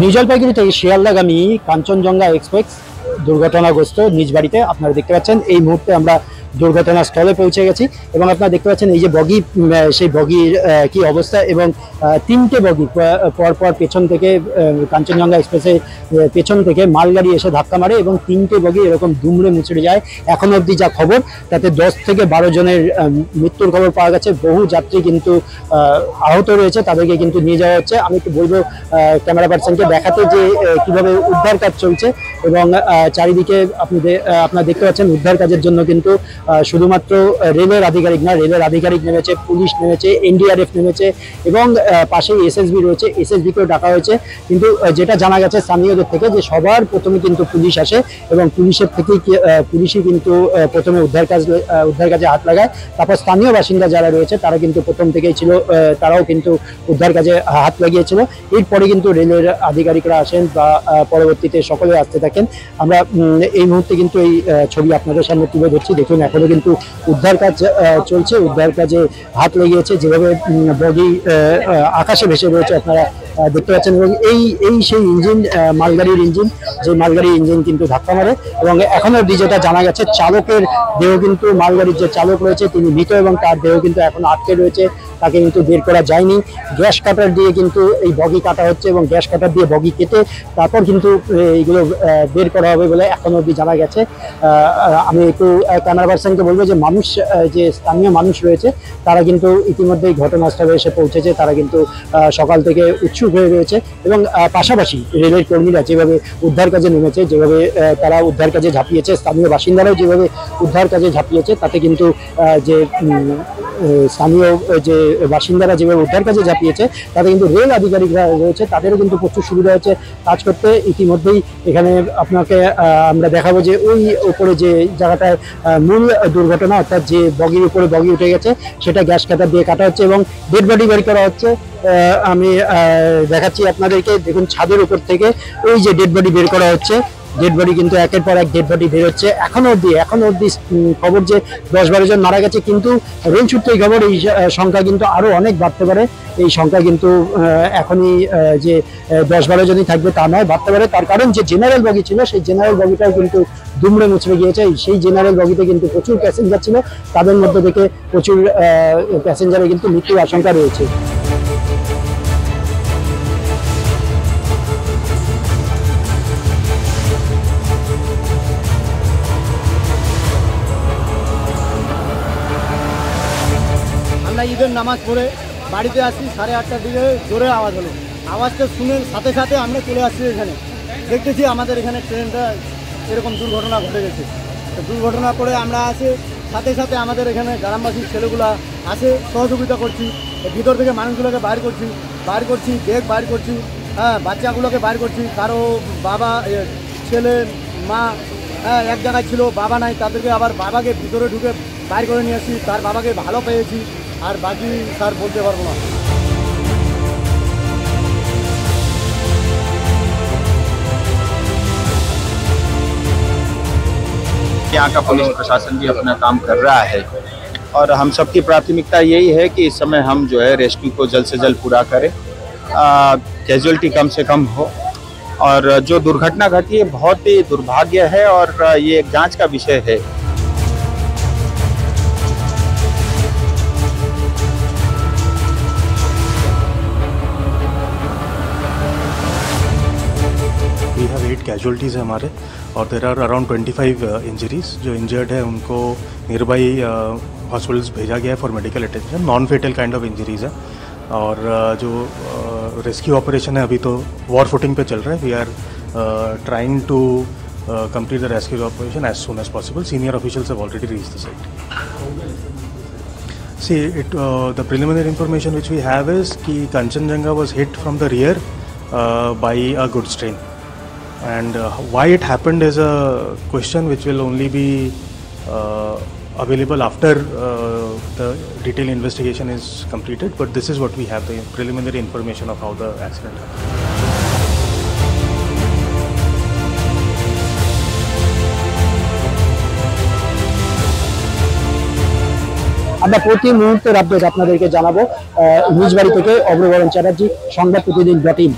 New Jalpaiguri থেকে শিয়ালদাগামী Kanchenjunga express দুর্ঘটনাগ্রস্ত নিজ বাড়িতে আপনারা দেখতে পাচ্ছেন। এই মুহূর্তে আমরা দুর্ঘটনাস্থলে পৌঁছে গেছি এবং আপনারা দেখতে পাচ্ছেন এই যে বগি, সেই বগির কি অবস্থা এবং তিনটে বগি পরপর পেছন থেকে কাঞ্চনজঙ্ঘা এক্সপ্রেসের পেছন থেকে মালগাড়ি এসে ধাক্কা মারে এবং তিনটে বগি এরকম দুমড়ে মুচড়ে যায়। এখন অবধি যা খবর তাতে 10 থেকে 12 জনের মৃত্যুর খবর পাওয়া গেছে। বহু যাত্রী কিন্তু আহত রয়েছে, তাদেরকে কিন্তু নিয়ে যাওয়া হচ্ছে। আমি একটু বলবো ক্যামেরা পার্সনকে দেখাতে যে কিভাবে উদ্ধার কাজ চলছে এবং চারিদিকে আপনারা দেখতে পাচ্ছেন উদ্ধার কাজের জন্য কিন্তু শুধুমাত্র রেলের আধিকারিক না, রেলের আধিকারিক নেমেছে, পুলিশ নেমেছে, এনডিআরএফ নেমেছে এবং পাশেই এসএসবি রয়েছে, এসএসবিকেও ডাকা হয়েছে। কিন্তু যেটা জানা গেছে স্থানীয়দের থেকে যে সবার প্রথমে কিন্তু পুলিশ আসে এবং পুলিশের থেকেই পুলিশই কিন্তু প্রথমে উদ্ধার কাজে হাত লাগায়। তারপর স্থানীয় বাসিন্দা যারা রয়েছে তারা কিন্তু প্রথম থেকেই ছিল, তারাও কিন্তু উদ্ধার কাজে হাত লাগিয়েছিল। এরপরে কিন্তু রেলের আধিকারিকরা আসেন বা পরবর্তীতে সকলে আসতে থাকেন। আমরা এই মুহূর্তে কিন্তু এই ছবি আপনাদের সামনে তুলে ধরছি। দেখুন এখনো কিন্তু উদ্ধার কাজ চলছে, উদ্ধার কাজে হাত লেগেছে। যেভাবে বগি আকাশে ভেসে রয়েছে আপনারা দেখতে পাচ্ছেন এবং এই সেই ইঞ্জিন, মালগাড়ির ইঞ্জিন, যে মালগাড়ির ইঞ্জিন কিন্তু ধাক্কা মারে এবং এখনো অবধি যেটা জানা গেছে চালকের দেহ কিন্তু, মালগাড়ির যে চালক রয়েছে তিনি মৃত এবং তার দেহ কিন্তু এখন আটকে রয়েছে, তাকে কিন্তু বের করা যায়নি। গ্যাস কাটার দিয়ে কিন্তু এই বগি কাটা হচ্ছে এবং গ্যাস কাটার দিয়ে বগি কেটে তারপর কিন্তু এইগুলো বের করা হবে বলে এখনো অবধি জানা গেছে। আমি একটু ক্যামেরা পার্সনকে বলবো যে যে স্থানীয় মানুষ রয়েছে তারা কিন্তু ইতিমধ্যেই ঘটনাস্থলে এসে পৌঁছেছে। তারা কিন্তু সকাল থেকে উৎসুক হয়ে রয়েছে এবং পাশাপাশি রেলের কর্মীরা যেভাবে উদ্ধার কাজে নেমেছে, যেভাবে তারা উদ্ধার কাজে ঝাঁপিয়েছে, স্থানীয় বাসিন্দারাও যেভাবে উদ্ধার কাজে ঝাঁপিয়েছে, তাতে কিন্তু যে স্থানীয় যে বাসিন্দারা যেভাবে উদ্ধার কাজে ঝাঁপিয়েছে তাতে কিন্তু রেল আধিকারিকরা রয়েছে, তাদেরও কিন্তু প্রচুর সুবিধা হচ্ছে কাজ করতে। ইতিমধ্যেই এখানে আপনাকে আমরা দেখাবো যে ওই উপরে যে জায়গাটায় মূল দুর্ঘটনা, অর্থাৎ যে বগির উপরে বগি উঠে গেছে সেটা গ্যাস কাটার দিয়ে কাটা হচ্ছে এবং ডেড বডি বের করা হচ্ছে। আমি দেখাচ্ছি আপনাদেরকে, দেখুন ছাদের উপর থেকে ওই যে ডেড বডি বের করা হচ্ছে। ডেড বডি কিন্তু একের পর এক ডেড বডি বের হচ্ছে। এখনো অবধি খবর যে 10-12 জন মারা গেছে, কিন্তু রেল সূত্রেই খবর এই সংখ্যা কিন্তু আরো অনেক বাড়তে পারে। এই সংখ্যা কিন্তু এখনই যে 10-12 জনই থাকবে তা নয়, বাড়তে পারে। তার কারণ যে জেনারেল বগি ছিল সেই জেনারেল বগিটাও কিন্তু দুমড়ে মুচড়ে গিয়েছে। সেই জেনারেল বগিতে কিন্তু প্রচুর প্যাসেঞ্জার ছিল, তাদের মধ্যে থেকে প্রচুর প্যাসেঞ্জারের কিন্তু মৃত্যুর আশঙ্কা রয়েছে। আমরা ঈদের নামাজ পড়ে বাড়িতে আসি, 8:30টার দিকে জোরে আওয়াজ হলো। আওয়াজটা শুনে সাথে সাথে আমরা চলে আসছি এখানে। দেখতেছি আমাদের এখানে ট্রেনটা এরকম দুর্ঘটনা ঘটে গেছে। তো দুর্ঘটনা করে আমরা আসে সাথে সাথে আমাদের এখানে গ্রামবাসীর ছেলেগুলা আসে, সহযোগিতা করছি, ভিতর থেকে মানুষগুলোকে বাইর করছি, ব্যাগ বাইর করছি, হ্যাঁ বাচ্চাগুলোকে বাইর করছি। কারো বাবা, ছেলে, মা এক জায়গায় ছিল, বাবা নাই, তাদেরকে আবার বাবাকে ভিতরে ঢুকে বাইর করে নিয়ে আসি। তার বাবাকে ভালো পেয়েছি, আর বাকি স্যার বলতে পারবো না। यहाँ का पुलिस प्रशासन भी अपना काम कर रहा है और हम सबकी प्राथमिकता यही है कि इस समय हम जो है रेस्क्यू को जल्द से जल्द पूरा करें, कैजुअलिटी कम से कम हो। और जो दुर्घटना घटी है बहुत ही दुर्भाग्य है और ये एक जांच का विषय है। We have 8 कैजुअलिटीज़ है हमारे और देर आर अराउंड 25 इंजरीज। जो इंजर्ड है उनको नियर बाई हॉस्पिटल्स भेजा गया है for medical attention. Non fatal kind of injuries है और जो रेस्क्यू ऑपरेशन है अभी तो वॉर फुटिंग पे चल रहा है। We are trying to complete the rescue operation as soon as possible. Senior officials have already reached the site. See, the preliminary information which we have is कि Kanchenjunga was hit from the rear by a goods train, and why it happened is a question which will only be available after the detailed investigation is completed. But this is what we have, the preliminary information of how the accident happened. আমরা প্রতি মুহূর্তের update আপনাদেরকে জানাবো নিজ বাড়ি থেকে। অগ্রবরণ চ্যাটার্জি, সংবাদ প্রতিদিন.in।